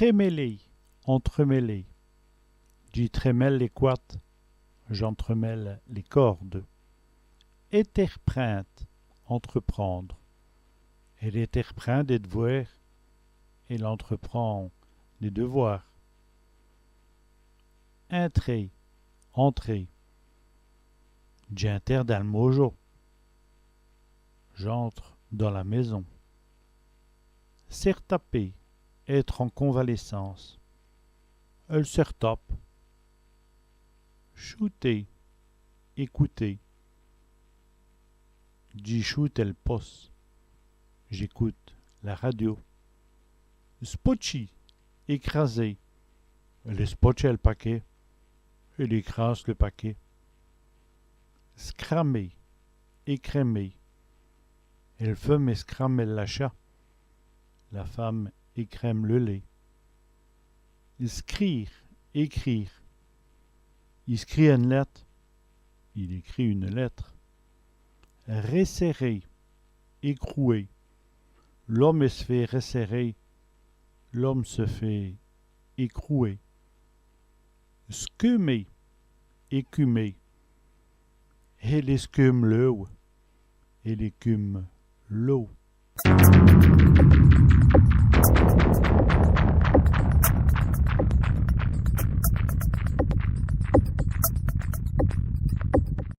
Trémêler, entremêler. J'y trémêle les couettes, j'entremêle les cordes. Éterpreinte, entreprendre. Elle éterpreint des devoirs, elle entreprend des devoirs. Entrer, entrer. J'enter dans le mojo. J'entre dans la maison. Sertaper, être en convalescence. Elle se retape. Shooter, écouter. J'y shoot le poste. J'écoute la radio. Spotchy, écraser. Elle spotche le paquet. Elle écrase le paquet. Scramer, écrémer. Elle fume et scrame l'achat. La femme écrème le lait. Scrire, écrire. Il écrit une lettre. Il écrit une lettre. Resserrer, écrouer. L'homme se fait resserrer. L'homme se fait écrouer. Scumer, écumer. Elle escume l'eau. Elle écume l'eau.